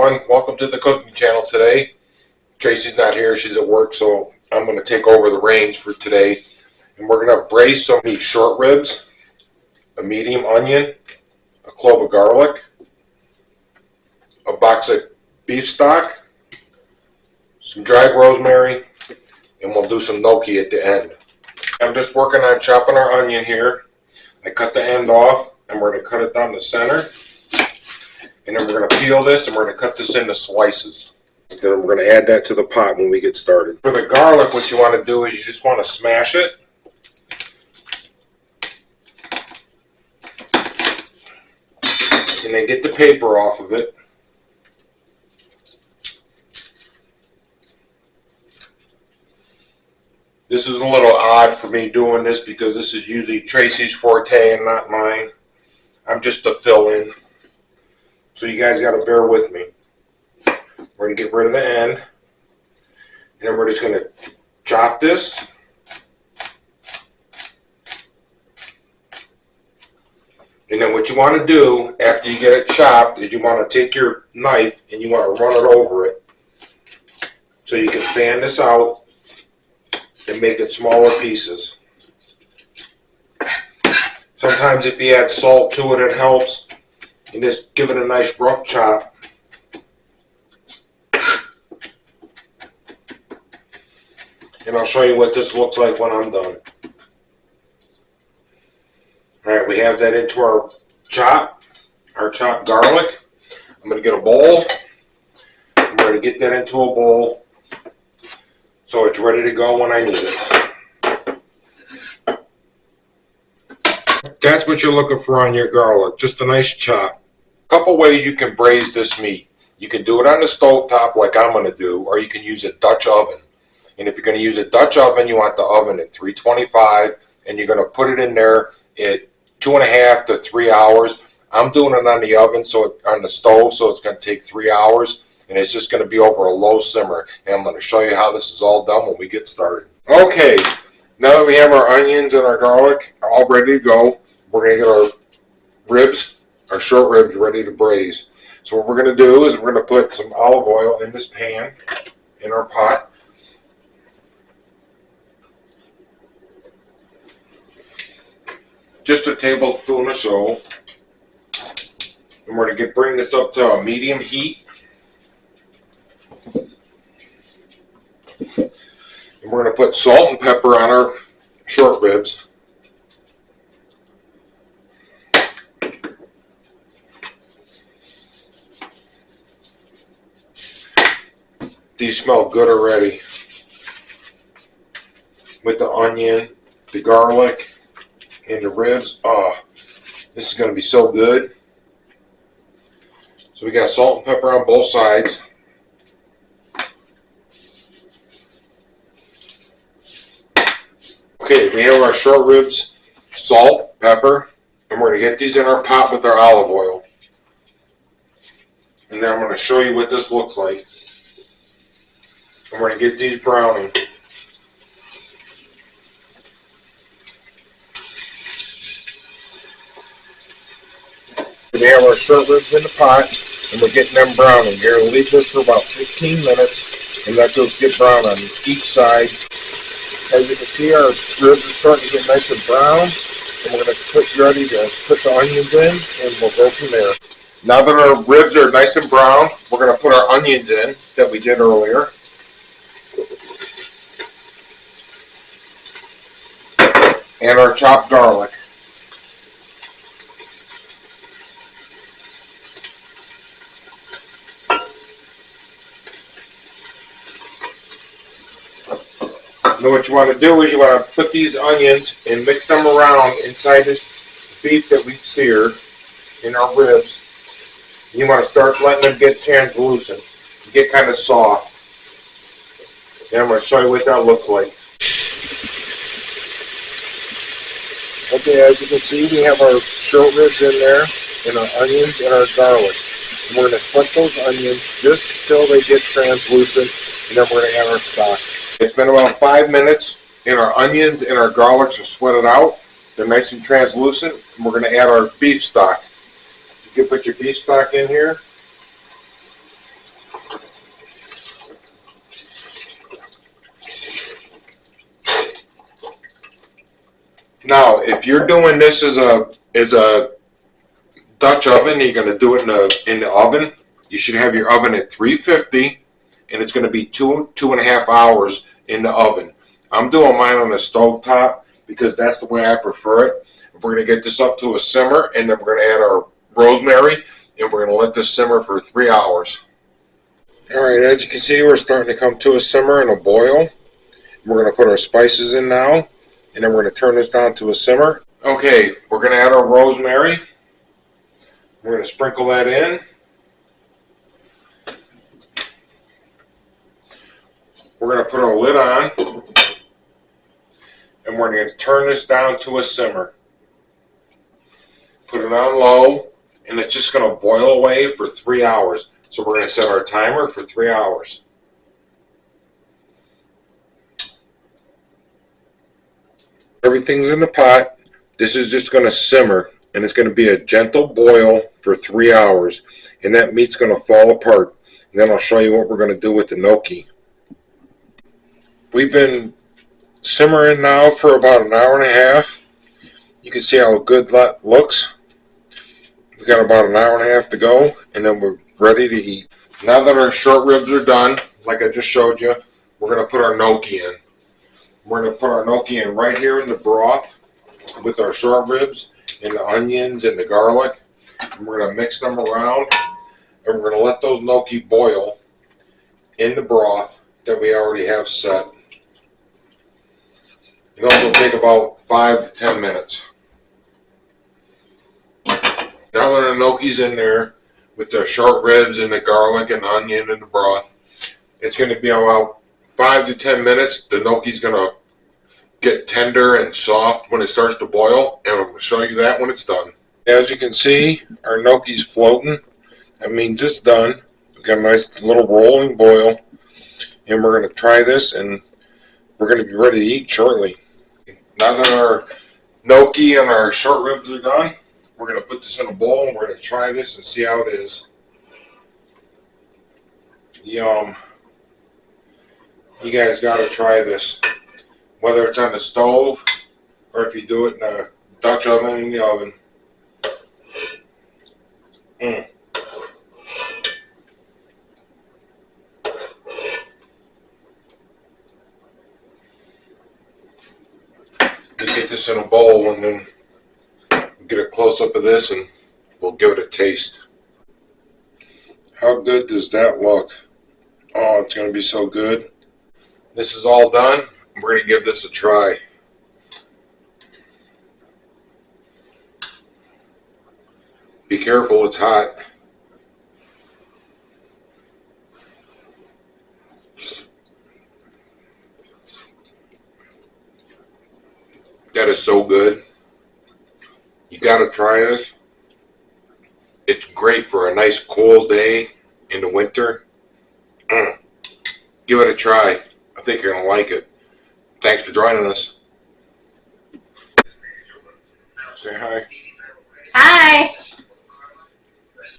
everyone, welcome to the cooking channel today. Tracy's not here, she's at work, so I'm going to take over the reins for today. And we're going to braise some short ribs, a medium onion, a clove of garlic, a box of beef stock, some dried rosemary, and we'll do some gnocchi at the end. I'm just working on chopping our onion here. I cut the end off and we're going to cut it down the center. And then we're going to peel this and we're going to cut this into slices. Then we're going to add that to the pot when we get started. For the garlic, what you want to do is you just want to smash it. And then get the paper off of it. This is a little odd for me doing this because this is usually Tracy's forte and not mine. I'm just a fill-in. So you guys got to bear with me. We're going to get rid of the end. And then we're just going to chop this. And then what you want to do after you get it chopped is you want to take your knife and you want to run it over it. So you can fan this out and make it smaller pieces. Sometimes if you add salt to it, it helps. And just give it a nice rough chop. And I'll show you what this looks like when I'm done. Alright, we have that into our chopped garlic. I'm going to get a bowl. I'm going to get that into a bowl so it's ready to go when I need it. That's what you're looking for on your garlic, just a nice chop. A couple ways you can braise this meat. You can do it on the stove top like I'm going to do, or you can use a Dutch oven. And if you're going to use a Dutch oven, you want the oven at 325, and you're going to put it in there at 2.5 to 3 hours. I'm doing it on the oven, on the stove, so it's going to take 3 hours, and it's just going to be over a low simmer. And I'm going to show you how this is all done when we get started. Okay, now that we have our onions and our garlic all ready to go, we're going to get our ribs, our short ribs, ready to braise. So what we're going to do is we're going to put some olive oil in this pan, in our pot. Just a tablespoon or so. And we're going to bring this up to a medium heat. And we're going to put salt and pepper on our short ribs. These smell good already. With the onion, the garlic, and the ribs. Oh, this is going to be so good. So we got salt and pepper on both sides. Okay, we have our short ribs, salt, pepper, and we're going to get these in our pot with our olive oil. And then I'm going to show you what this looks like. And we're going to get these browning. We have our short ribs in the pot, and we're getting them browning. You're going to leave this for about 15 minutes and let those get brown on each side. As you can see, our ribs are starting to get nice and brown, and we're going to get ready to put the onions in, and we'll go from there. Now that our ribs are nice and brown, we're going to put our onions in that we did earlier. And our chopped garlic. Now what you want to do is you want to put these onions and mix them around inside this beef that we've seared in our ribs. You want to start letting them get translucent, get kind of soft. And I'm going to show you what that looks like. Okay, as you can see, we have our short ribs in there, and our onions and our garlic. And we're going to split those onions just till they get translucent, and then we're going to add our stock. It's been about 5 minutes, and our onions and our garlics are sweated out. They're nice and translucent, and we're going to add our beef stock. You can put your beef stock in here. Now, if you're doing this as a Dutch oven, you're going to do it in the oven. You should have your oven at 350, and it's going to be 2.5 hours in the oven. I'm doing mine on the stove top because that's the way I prefer it. We're going to get this up to a simmer, and then we're going to add our rosemary, and we're going to let this simmer for 3 hours. All right, as you can see, we're starting to come to a simmer and a boil. We're going to put our spices in now, and then we're going to turn this down to a simmer. Okay, we're going to add our rosemary. We're going to sprinkle that in. We're going to put our lid on, and we're going to turn this down to a simmer. Put it on low, and it's just going to boil away for 3 hours. So we're going to set our timer for 3 hours. Everything's in the pot. This is just going to simmer, and it's going to be a gentle boil for 3 hours, and that meat's going to fall apart. And then I'll show you what we're going to do with the gnocchi. We've been simmering now for about an hour and a half. You can see how good that looks. We've got about an hour and a half to go, and then we're ready to eat. Now that our short ribs are done, like I just showed you, we're going to put our gnocchi in. We're going to put our gnocchi in right here in the broth with our short ribs and the onions and the garlic. And we're going to mix them around, and we're going to let those gnocchi boil in the broth that we already have set. And those will take about 5 to 10 minutes. Now that our gnocchi's in there with the short ribs and the garlic and the onion and the broth, it's going to be about 5 to 10 minutes. The gnocchi's going to get tender and soft when it starts to boil, and I'm going to show you that when it's done. As you can see, our gnocchi's floating. That means it's done. We've got a nice little rolling boil, and we're going to try this, and we're going to be ready to eat shortly. Now that our gnocchi and our short ribs are done, we're going to put this in a bowl, and we're going to try this and see how it is. Yum. You guys got to try this. Whether it's on the stove or if you do it in a Dutch oven in the oven. You get this in a bowl, and then get a close-up of this, and we'll give it a taste. How good does that look? Oh, it's going to be so good. This is all done. We're going to give this a try. Be careful, it's hot. That is so good. You got to try this. It's great for a nice cold day in the winter. Give it a try. I think you're going to like it. Thanks for joining us. Say hi. Hi.